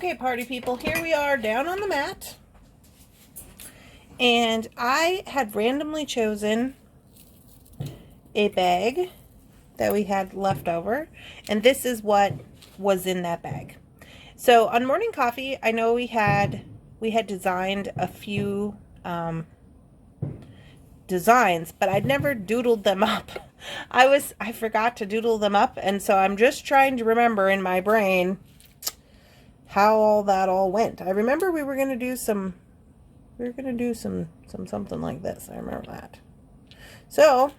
Okay, party people, here we are down on the mat. And I had randomly chosen a bag that we had left over. And this is what was in that bag. So on morning coffee, I know we had designed a few designs, but I'd never doodled them up. I forgot to doodle them up, and so I'm just trying to remember in my brain how all that all went. I remember we were gonna do some something like this. I remember that. So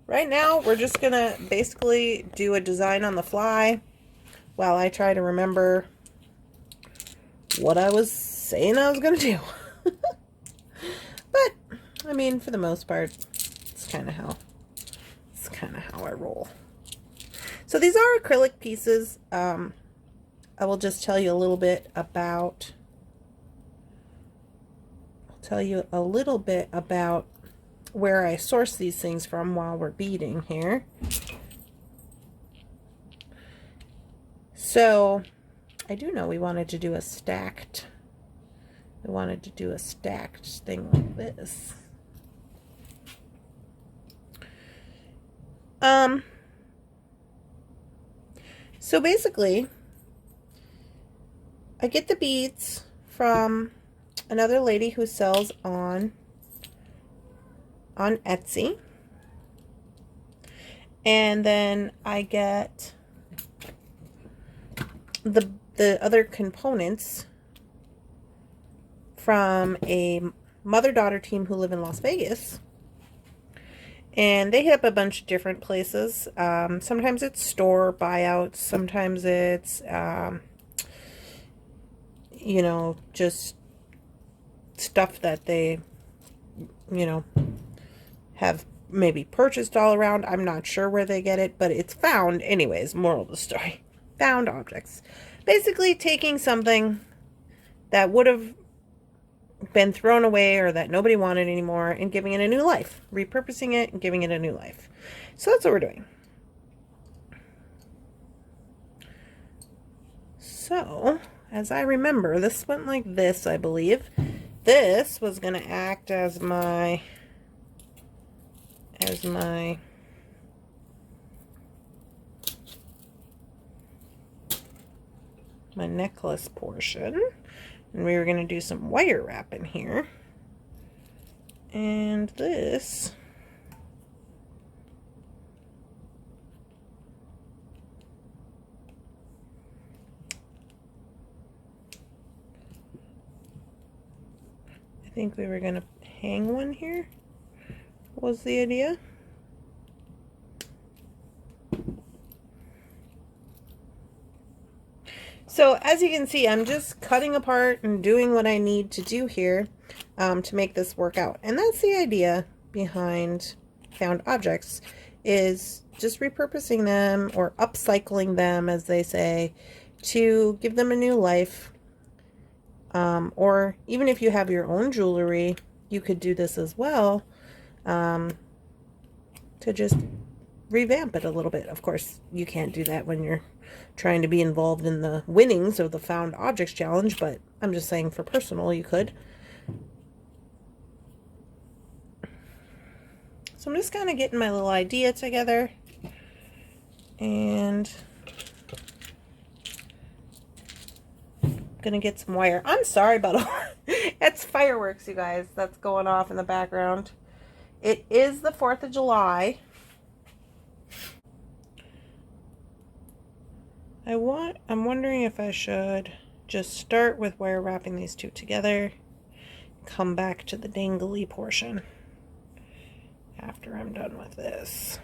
right now we're just gonna basically do a design on the fly while I try to remember what I was saying I was gonna do. But I mean, for the most part, it's kind of how I roll. So these are acrylic pieces. I will just tell you a little bit about. Where I source these things from while we're beading here. So I do know we wanted to do a stacked. We wanted to do a stacked thing like this. So basically, I get the beads from another lady who sells on Etsy. And then I get the other components from a mother-daughter team who live in Las Vegas. And they hit up a bunch of different places. Sometimes it's store buyouts. Sometimes it's, you know, just stuff that they, you know, have maybe purchased all around. I'm not sure where they get it, but it's found anyways. Moral of the story. Found objects. Basically taking something that would have been thrown away or that nobody wanted anymore and giving it a new life. Repurposing it and giving it a new life. So that's what we're doing. So, as I remember, this went like this, I believe. This was going to act as my necklace portion. And we were going to do some wire wrap in here. And this I think we were going to hang one here, was the idea. So as you can see, I'm just cutting apart and doing what I need to do here to make this work out. And that's the idea behind found objects, is just repurposing them or upcycling them, as they say, to give them a new life. Or even if you have your own jewelry, you could do this as well, to just revamp it a little bit. Of course, you can't do that when you're trying to be involved in the winnings of the Found Objects Challenge, but I'm just saying for personal, you could. So I'm just kind of getting my little idea together, and gonna get some wire. I'm sorry about all it's fireworks, you guys, that's going off in the background. It is the 4th of July. I'm wondering if I should just start with wire wrapping these two together, come back to the dangly portion after I'm done with this.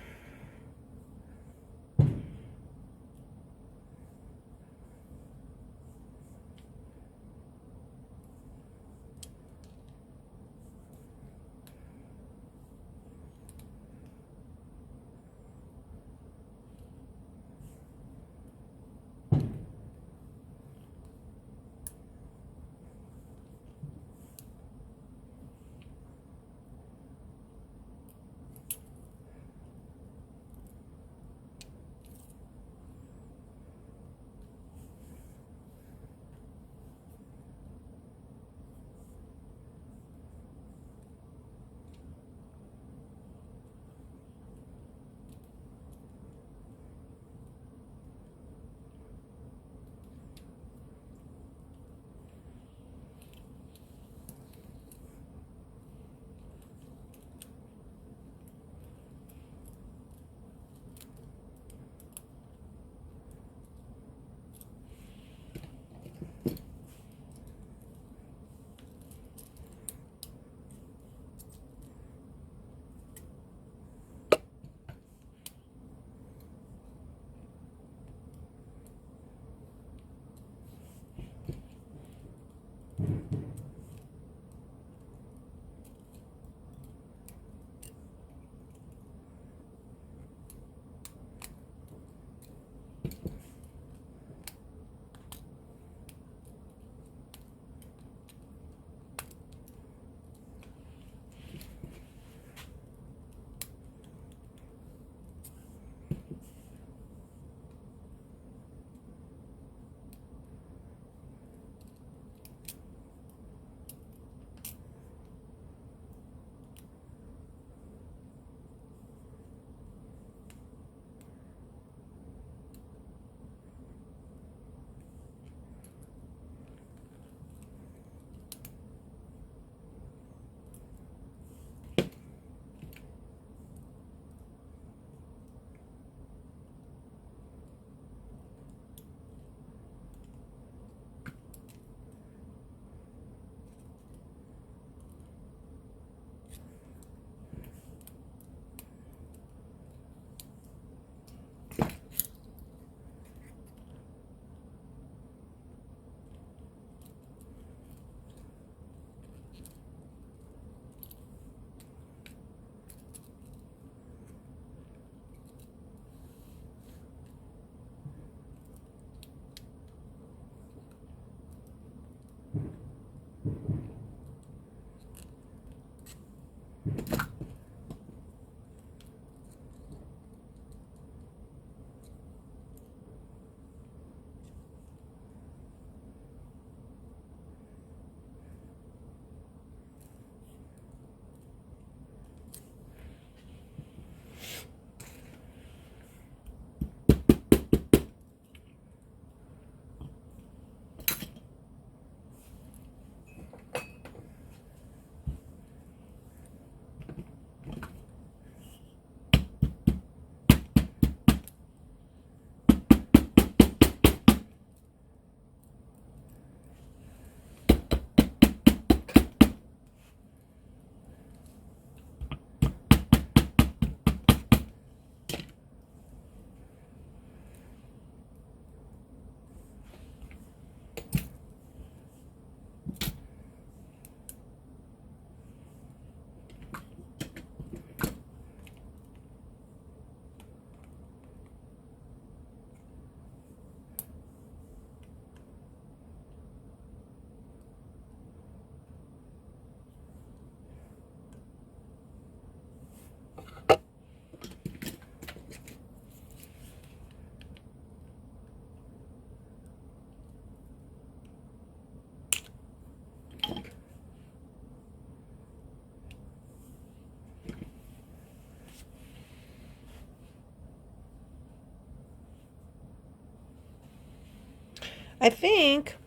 I think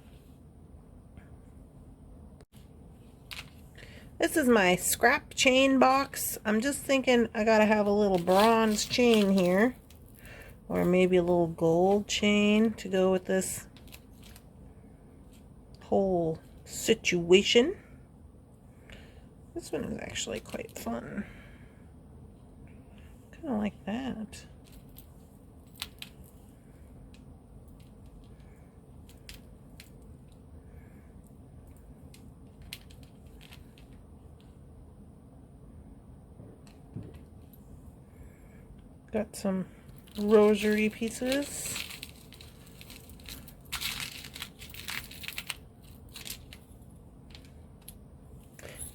this is my scrap chain box. I'm just thinking I gotta have a little bronze chain here, or maybe a little gold chain to go with this whole situation. This one is actually quite fun. Kind of like that. Got some rosary pieces.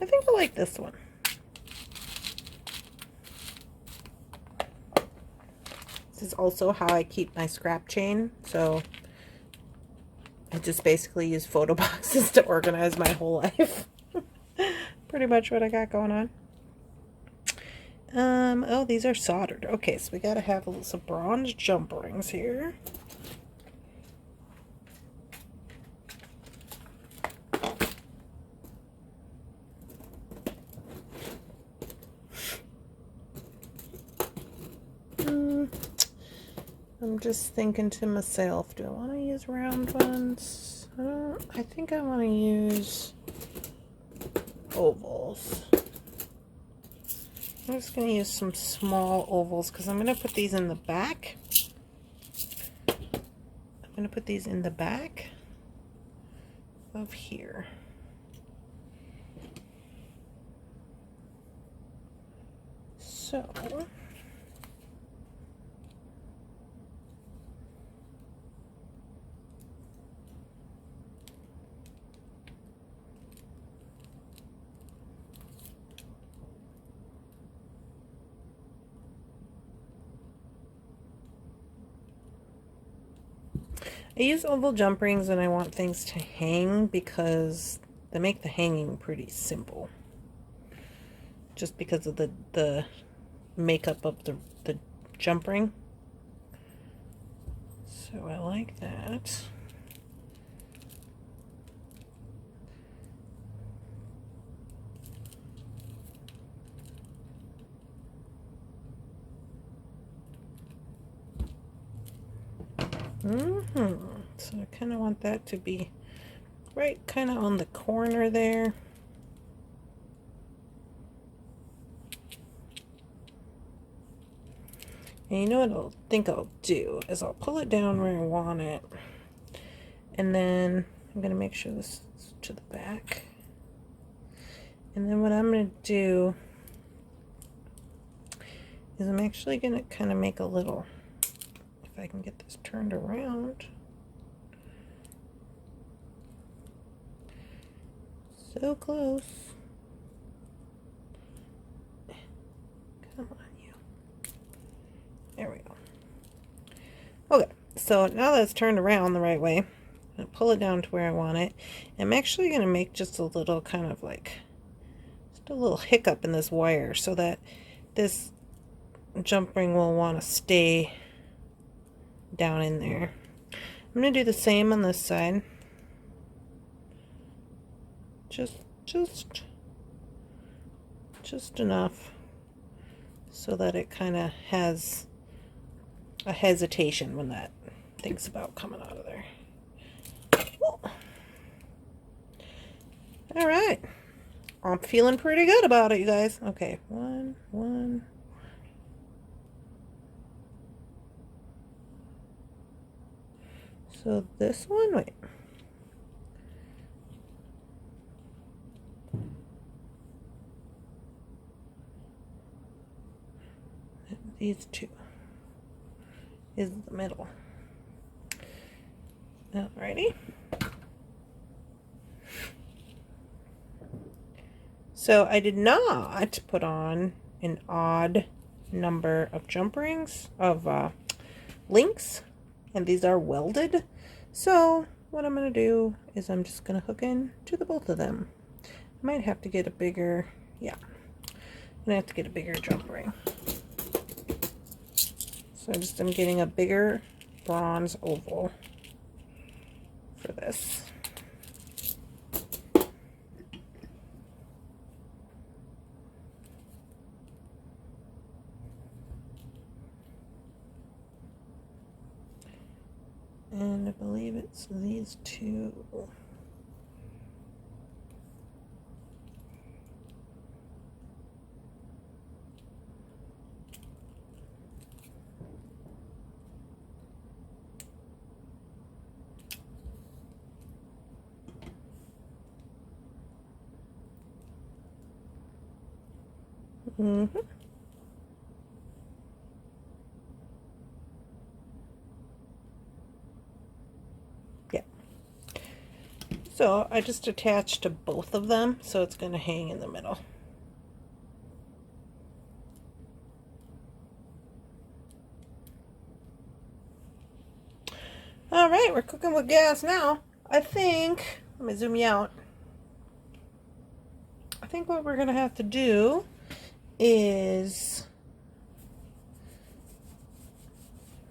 I think I like this one. This is also how I keep my scrap chain. So I just basically use photo boxes to organize my whole life. Pretty much what I got going on. Oh, these are soldered. Okay, so we gotta have some bronze jump rings here. I'm just thinking to myself, do I want to use round ones? I think I want to use ovals. I'm just going to use some small ovals because I'm going to put these in the back. I'm going to put these in the back of here. So I use oval jump rings and I want things to hang because they make the hanging pretty simple. Just because of the makeup of the jump ring. So I like that. So I kind of want that to be right kind of on the corner there. And you know what I think I'll do is I'll pull it down where I want it. And then I'm going to make sure this is to the back. And then what I'm going to do is I'm actually going to kind of make a little, if I can get this turned around. So close. Come on, you. There we go. Okay, so now that it's turned around the right way, I'm going to pull it down to where I want it. I'm actually going to make just a little kind of like, just a little hiccup in this wire so that this jump ring will want to stay down in there. I'm going to do the same on this side. Just enough so that it kind of has a hesitation when that thinks about coming out of there. All right, I'm feeling pretty good about it, you guys. Okay, one. So this one, wait. These two is the middle. Alrighty. So I did not put on an odd number of jump rings, of links, and these are welded. So what I'm going to do is I'm just going to hook in to the both of them. I might have to get a bigger, yeah, I'm going to have to get a bigger jump ring. So I'm getting a bigger bronze oval for this. And I believe it's these two. Mm-hmm. Yeah. So I just attached to both of them, so it's going to hang in the middle. All right, we're cooking with gas now. I think, let me zoom you out. I think what we're going to have to do is,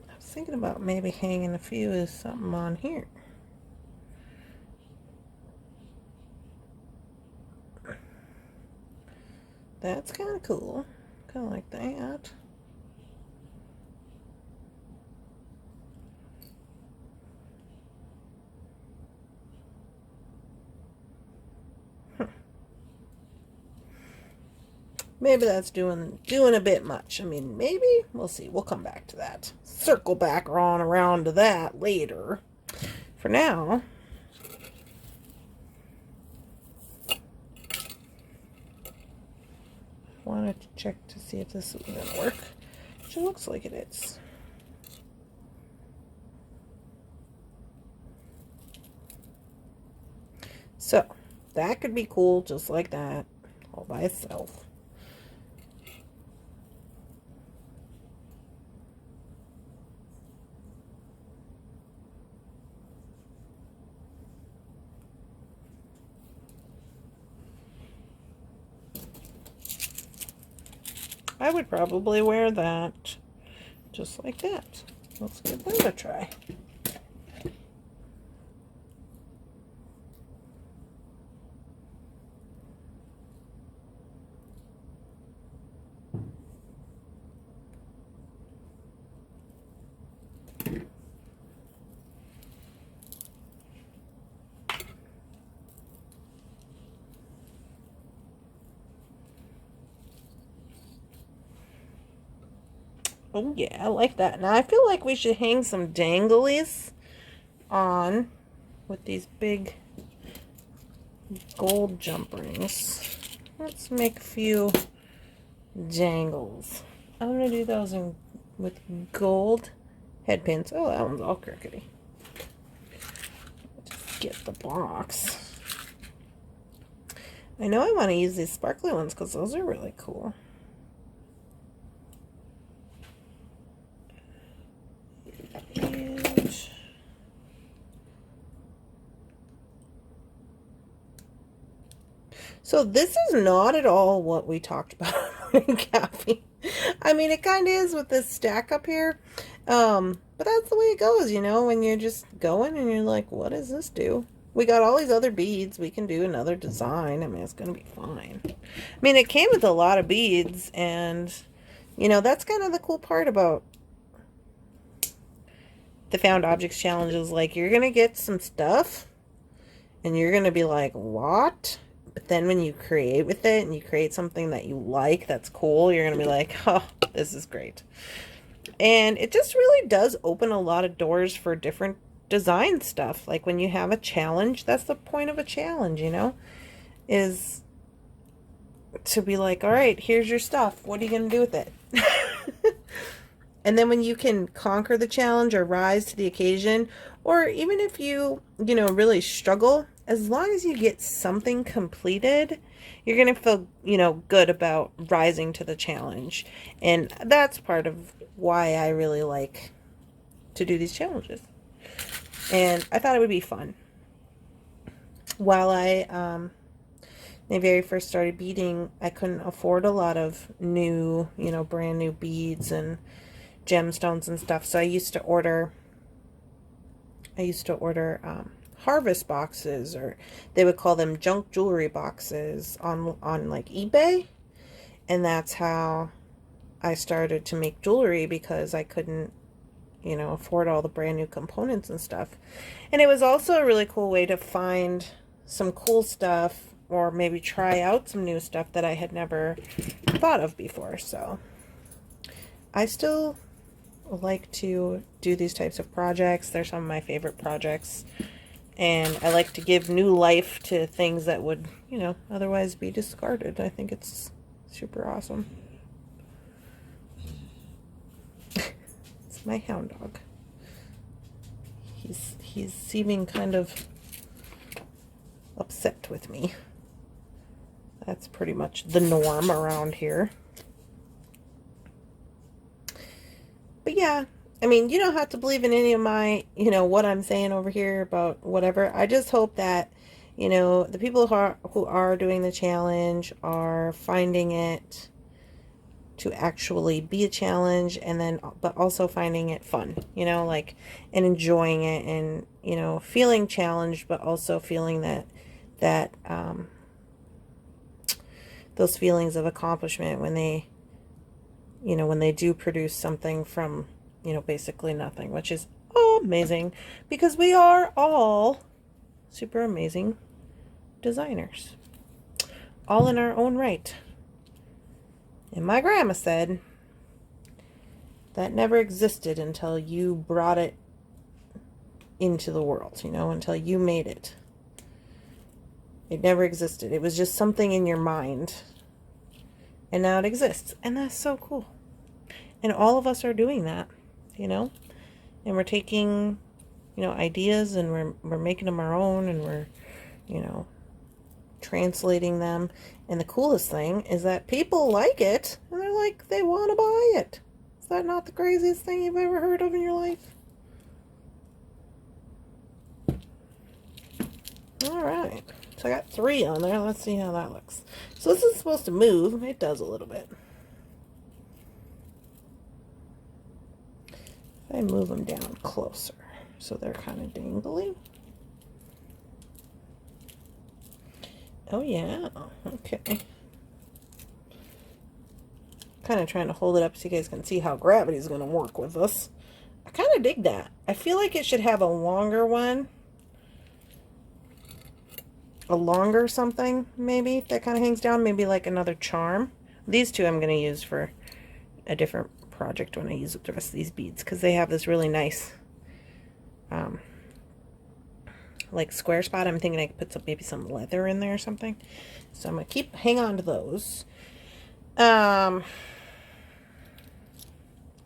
I was thinking about maybe hanging a few of something on here. That's kind of cool. Kind of like that. Maybe that's doing a bit much. I mean, maybe. We'll see. We'll come back to that. Circle back on around to that later. For now, I wanted to check to see if this is going to work. Which it looks like it is. So, that could be cool just like that. All by itself. I would probably wear that just like that. Let's give that a try. Oh yeah, I like that. Now I feel like we should hang some danglies on with these big gold jump rings. Let's make a few dangles. I'm gonna do those with gold head pins. Oh, that one's all crookedy. Just get the box. I know I want to use these sparkly ones because those are really cool. So this is not at all what we talked about in caffeine. I mean, it kind of is with this stack up here. But that's the way it goes, you know, when you're just going and you're like, what does this do? We got all these other beads. We can do another design. I mean, it's going to be fine. I mean, it came with a lot of beads, and, you know, that's kind of the cool part about the Found Objects Challenges. Like, you're going to get some stuff, and you're going to be like, what? But then when you create with it, and you create something that you like, that's cool, you're going to be like, oh, this is great. And it just really does open a lot of doors for different design stuff. Like when you have a challenge, that's the point of a challenge, you know, is to be like, all right, here's your stuff. What are you going to do with it? And then when you can conquer the challenge or rise to the occasion, or even if you know, really struggle, as long as you get something completed, you're going to feel, you know, good about rising to the challenge. And that's part of why I really like to do these challenges. And I thought it would be fun. While I when I very first started beading, I couldn't afford a lot of new, you know, brand new beads and gemstones and stuff. So I used to order harvest boxes, or they would call them junk jewelry boxes on like eBay. And that's how I started to make jewelry, because I couldn't, you know, afford all the brand new components and stuff. And it was also a really cool way to find some cool stuff, or maybe try out some new stuff that I had never thought of before. So I still like to do these types of projects. They're some of my favorite projects. And I like to give new life to things that would, you know, otherwise be discarded. I think it's super awesome. It's my hound dog. He's seeming kind of upset with me. That's pretty much the norm around here. But yeah, I mean, you don't have to believe in any of my, you know, what I'm saying over here about whatever. I just hope that, you know, the people who are doing the challenge are finding it to actually be a challenge, and then, but also finding it fun, you know, like, and enjoying it, and, you know, feeling challenged, but also feeling that those feelings of accomplishment when they, you know, when they do produce something from, you know, basically nothing, which is amazing, because we are all super amazing designers, all in our own right. And my grandma said that never existed until you brought it into the world, you know, until you made it. It never existed. It was just something in your mind. And now it exists. And that's so cool. And all of us are doing that, you know. And we're taking, you know, ideas, and we're making them our own, and we're, you know, translating them. And the coolest thing is that people like it, and they're like, they want to buy it. Is that not the craziest thing you've ever heard of in your life? All right. So I got 3 on there. Let's see how that looks. So this is supposed to move. It does a little bit. If I move them down closer, so they're kind of dangly. Oh yeah. Okay. Kind of trying to hold it up so you guys can see how gravity is going to work with us. I kind of dig that. I feel like it should have a longer one. A longer something, maybe, that kind of hangs down. Maybe like another charm. These 2 I'm going to use for a different project when I use the rest of these beads, because they have this really nice like square spot. I'm thinking I could put maybe some leather in there or something. So I'm going to hang on to those. Can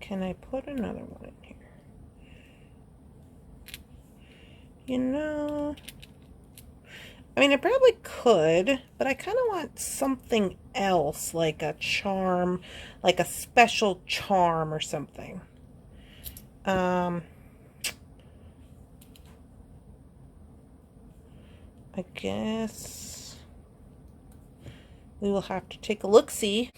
I put another one in here? You know, I mean, I probably could, but I kind of want something else, like a charm, like a special charm or something. I guess we will have to take a look-see.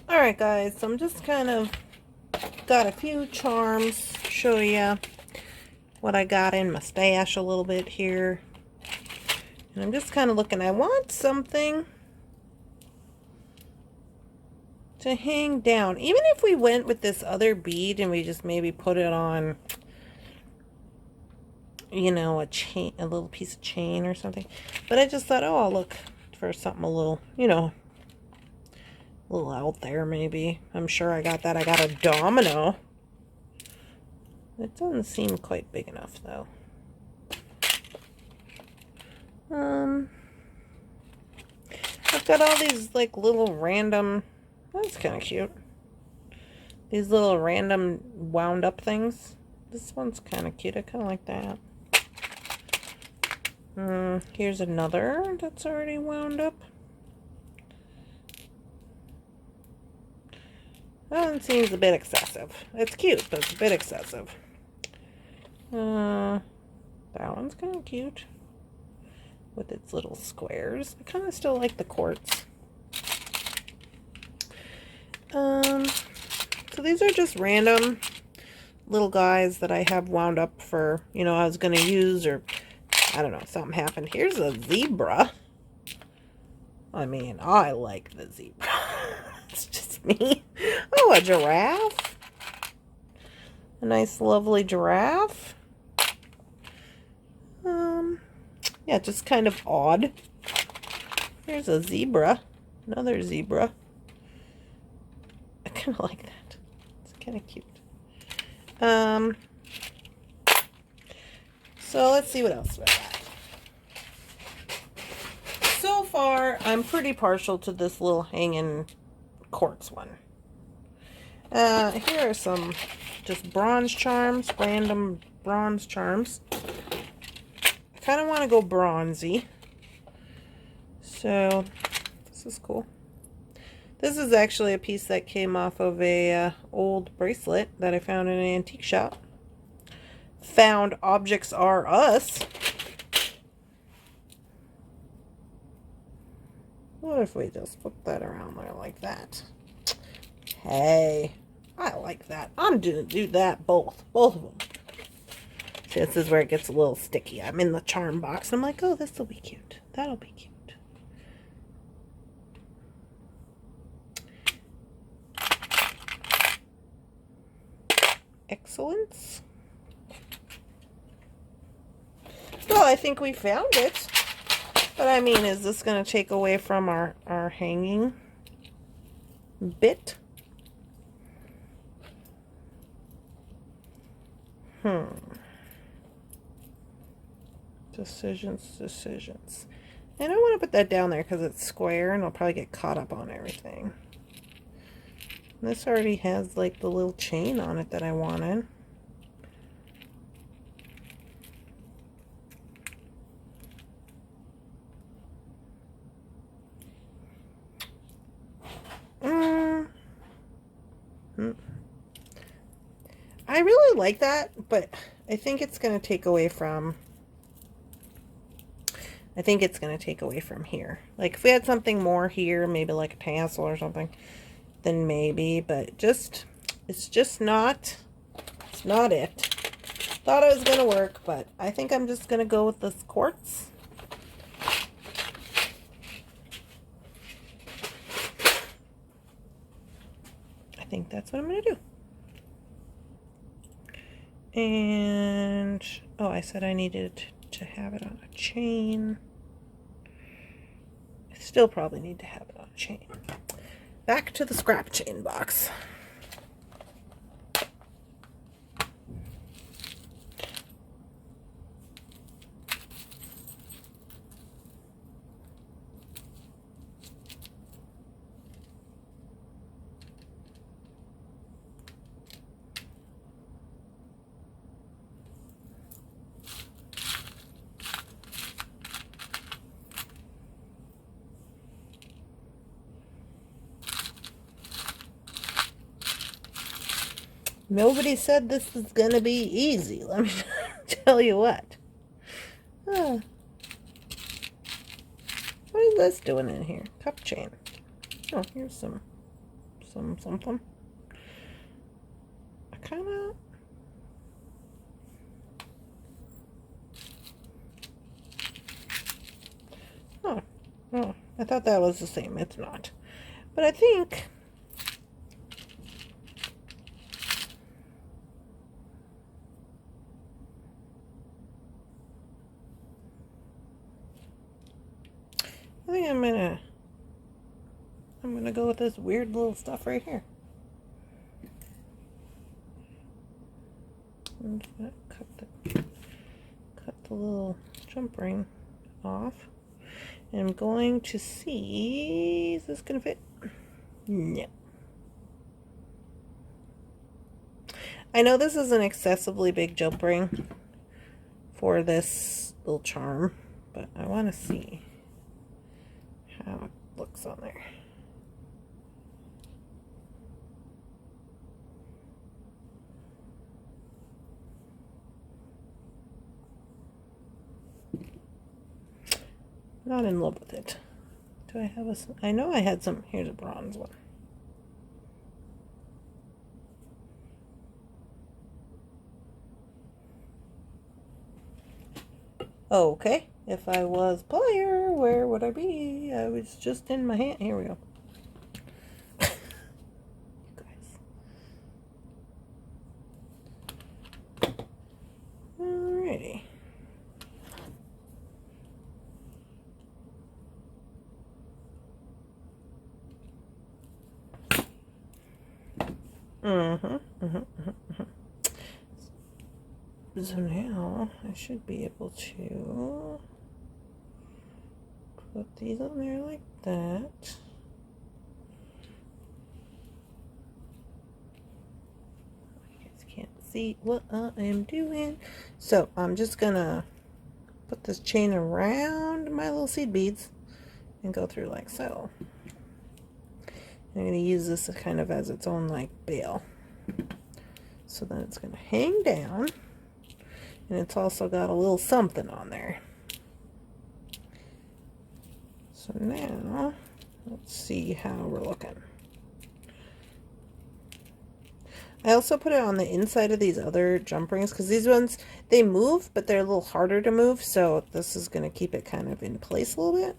Alright guys, so I'm just kind of got a few charms, show you what I got in my stash a little bit here. And I'm just kind of looking, I want something to hang down. Even if we went with this other bead and we just maybe put it on, you know, a chain, a little piece of chain or something. But I just thought, oh, I'll look for something a little, you know, a little out there maybe. I'm sure I got that. I got a domino. It doesn't seem quite big enough though. I've got all these like little random, that's kind of cute. These little random wound up things. This one's kind of cute. I kind of like that. Here's another that's already wound up. That one seems a bit excessive. It's cute, but it's a bit excessive. That one's kind of cute with its little squares. I kind of still like the quartz. So these are just random little guys that I have wound up for, you know, I was going to use, or I don't know, something happened. Here's a zebra. I mean, I like the zebra. It's just me. Oh, a giraffe. A nice, lovely giraffe. Yeah, just kind of odd. There's a zebra. Another zebra. I kind of like that. It's kind of cute. So let's see what else we got. So far, I'm pretty partial to this little hanging quartz one. Here are some just bronze charms, random bronze charms. I kind of want to go bronzy. So, this is cool. This is actually a piece that came off of a old bracelet that I found in an antique shop. Found objects are us. What if we just put that around there like that? Hey, I like that. I'm gonna do that both of them. See, this is where it gets a little sticky. I'm in the charm box. I'm like, oh, this will be cute. That'll be cute. Excellence. Well, I think we found it. But I mean, is this going to take away from our hanging bit? Decisions. I don't want to put that down there because it's square and I'll probably get caught up on everything. This already has like the little chain on it that I wanted. I really like that, but I think it's going to take away from... here. Like if we had something more here, maybe like a tassel or something, then maybe, but it's just not, it's not it. Thought it was going to work, but I think I'm just going to go with this quartz. I think that's what I'm going to do. And, oh, I said I needed to have it on a chain. I still probably need to have it on a chain. Back to the scrap chain box. Nobody said this is going to be easy. Let me tell you what. What is this doing in here? Cup chain. Oh, here's some something. I kind of... Oh, I thought that was the same. It's not. But I think... I'm gonna go with this weird little stuff right here. I'm just gonna cut the little jump ring off. And I'm going to see, is this gonna fit? No. I know this is an excessively big jump ring for this little charm, but I want to see how it looks on there. Not in love with it. Do I have a... I know I had some... Here's a bronze one. Okay, if I was player, where would I be? I was just in my hand. Here we go. Alrighty. So now I should be able to put these on there like that. You guys can't see what I am doing. So I'm just gonna put this chain around my little seed beads and go through like so. I'm going to use this kind of as its own like bail. So then it's going to hang down, and it's also got a little something on there. So now let's see how we're looking. I also put it on the inside of these other jump rings because these ones, they move, but they're a little harder to move. So this is going to keep it kind of in place a little bit.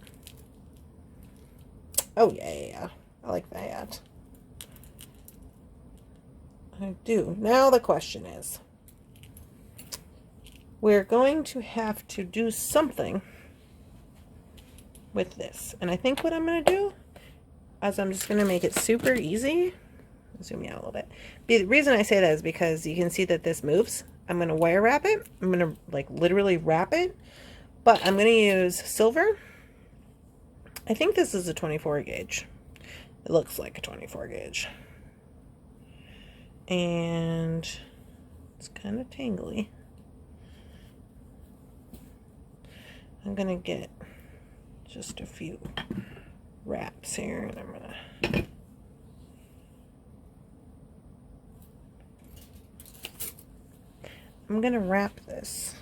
Oh, yeah. I like that. I do. Now the question is, we're going to have to do something with this. And I think what I'm going to do is I'm just going to make it super easy. Zoom me out a little bit. The reason I say that is because you can see that this moves. I'm going to wire wrap it. I'm going to like literally wrap it. But I'm going to use silver. I think this is a 24 gauge. It looks like a 24 gauge. And it's kind of tangly. I'm going to get just a few wraps here, and I'm gonna wrap this.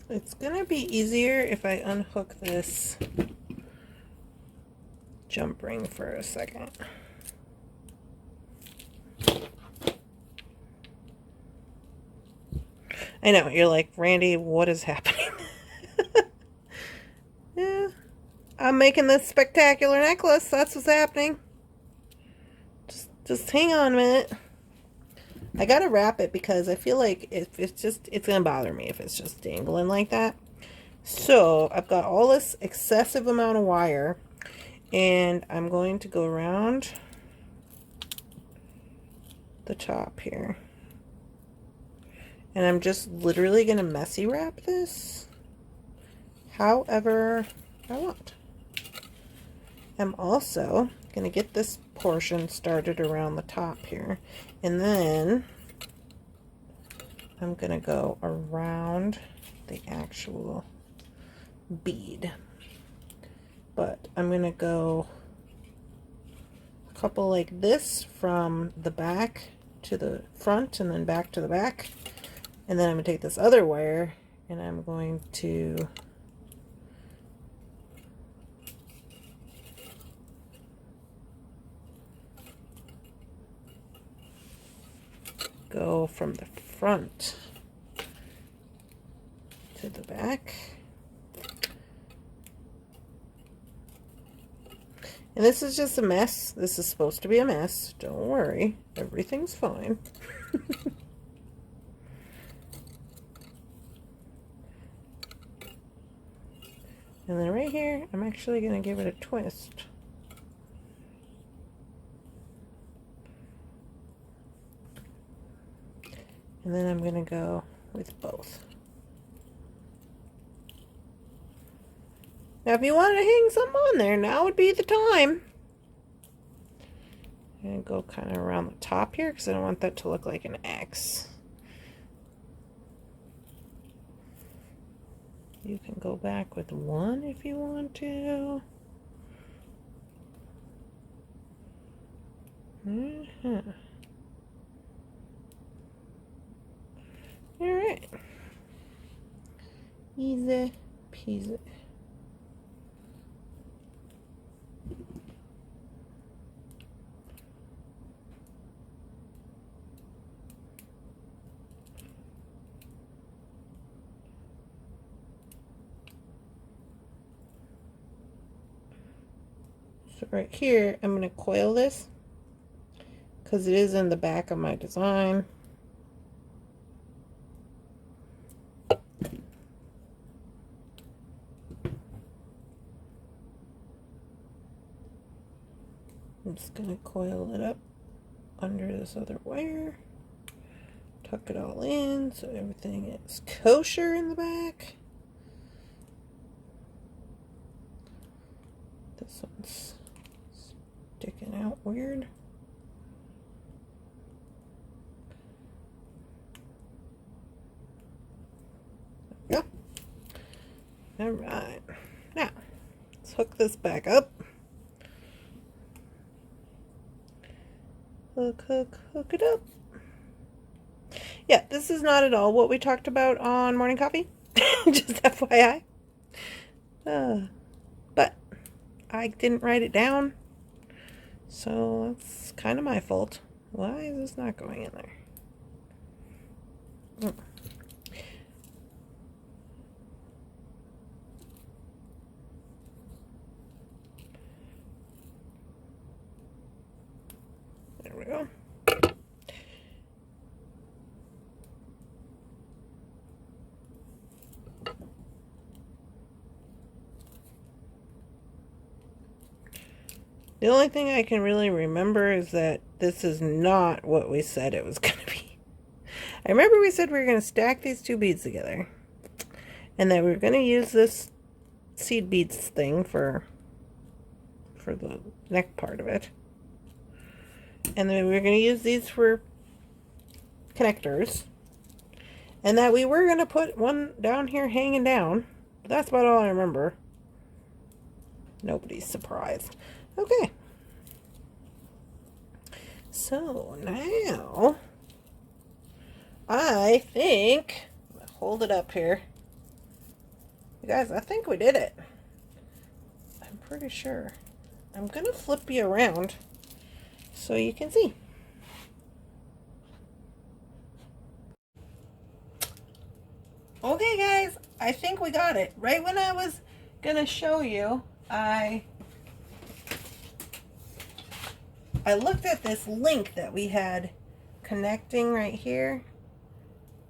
It's gonna be easier if I unhook this jump ring for a second. I know, you're like, Randy, what is happening? Yeah, I'm making this spectacular necklace. That's what's happening. Just hang on a minute. I gotta wrap it because I feel like if it's gonna bother me if it's just dangling like that. So I've got all this excessive amount of wire, and I'm going to go around the top here. And I'm just literally gonna messy wrap this however I want. I'm also gonna get this portion started around the top here, and then I'm gonna go around the actual bead, but I'm gonna go a couple like this from the back to the front and then back to the back, and then I'm gonna take this other wire and I'm going to go from the front to the back. And this is just a mess. This is supposed to be a mess. Don't worry. Everything's fine. And then right here, I'm actually going to give it a twist. And then I'm going to go with both. Now, if you wanted to hang something on there, now would be the time. going to go kind of around the top here because I don't want that to look like an X. You can go back with one if you want to. All right. Easy peasy. So right here, I'm going to coil this because it is in the back of my design. I'm just going to coil it up under this other wire, tuck it all in so everything is kosher in the back. This one's sticking out weird. There we go. All right. Now, let's hook this back up. Hook it up. Yeah, this is not at all what we talked about on Morning Coffee. Just FYI. But I didn't write it down. So that's kind of my fault. Why is this not going in there? There we go. The only thing I can really remember is that this is not what we said it was going to be. I remember we said we were going to stack these two beads together. And that we were going to use this seed beads thing for the neck part of it. And then we were going to use these for connectors. And that we were going to put one down here hanging down. But that's about all I remember. Nobody's surprised. Okay. So now, I think, hold it up here. You guys, I think we did it. I'm pretty sure. I'm going to flip you around so you can see. Okay guys, I think we got it. Right when I was going to show you, I looked at this link that we had connecting right here,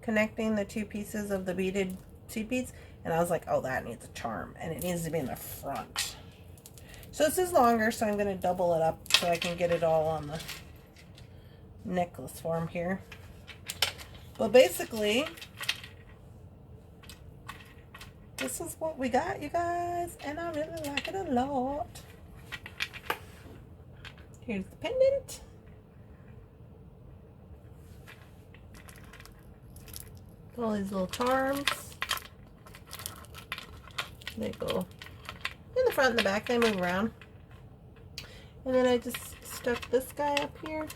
connecting the two pieces of the beaded seed beads, and I was like, oh, that needs a charm, and it needs to be in the front. So this is longer, so I'm going to double it up so I can get it all on the necklace form here. But basically, this is what we got, you guys, and I really like it a lot. Here's the pendant. All these little charms. They go in the front and the back. They move around. And then I just stuck this guy up here.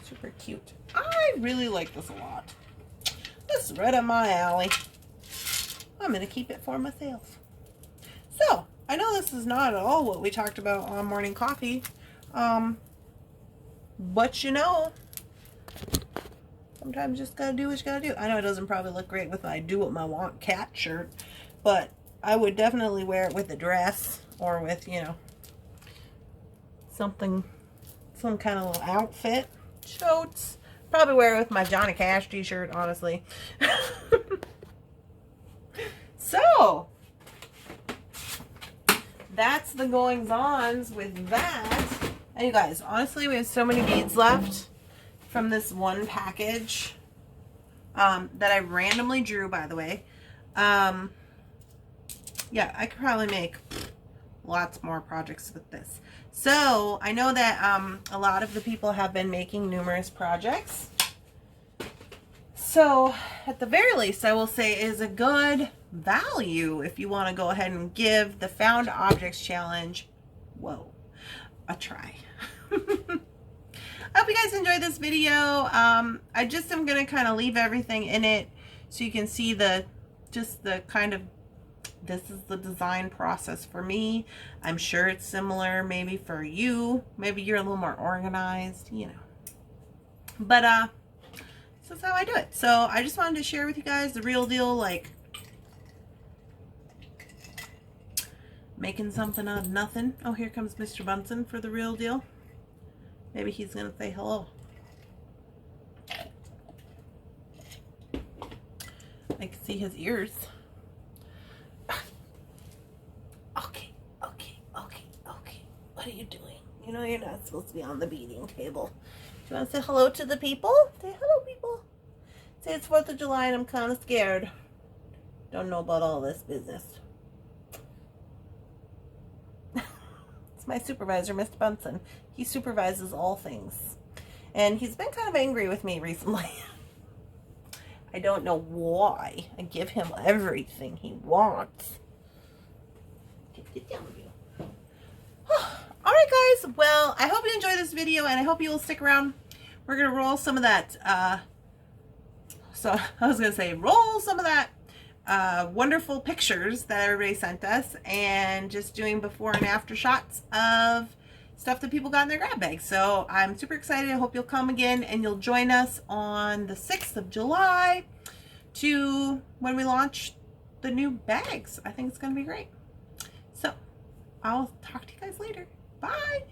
Super cute. I really like this a lot. This is right up my alley. I'm going to keep it for myself. So, I know this is not at all what we talked about on Morning Coffee, but you know, sometimes you just gotta do what you gotta do. I know it doesn't probably look great with my do what my want cat shirt, but I would definitely wear it with a dress or with, you know, something, some kind of little outfit. Shoats. Probably wear it with my Johnny Cash t-shirt, honestly. So, that's the goings-ons with that. And you guys, honestly, we have so many beads left from this one package that I randomly drew, by the way. Yeah, I could probably make lots more projects with this. So I know that a lot of the people have been making numerous projects. So at the very least, I will say is a good value if you want to go ahead and give the Found Objects Challenge, a try. I hope you guys enjoyed this video. I just am going to kind of leave everything in it so you can see this is the design process for me. I'm sure it's similar maybe for you. Maybe you're a little more organized, you know. But this is how I do it. So I just wanted to share with you guys the real deal, like making something out of nothing. Oh, here comes Mr. Bunsen for the real deal. Maybe he's going to say hello. I can see his ears. Okay. What are you doing? You know you're not supposed to be on the beating table. Do you want to say hello to the people? Say hello, people. Say it's 4th of July and I'm kind of scared. Don't know about all this business. It's my supervisor, Mr. Bunsen. He supervises all things. And he's been kind of angry with me recently. I don't know why. I give him everything he wants. Get down with you. Alright guys, well, I hope you enjoyed this video and I hope you will stick around. We're going to roll some of that, roll some of that wonderful pictures that everybody sent us and just doing before and after shots of stuff that people got in their grab bags. So I'm super excited. I hope you'll come again and you'll join us on the 6th of July to when we launch the new bags. I think it's going to be great. So I'll talk to you guys later. Bye.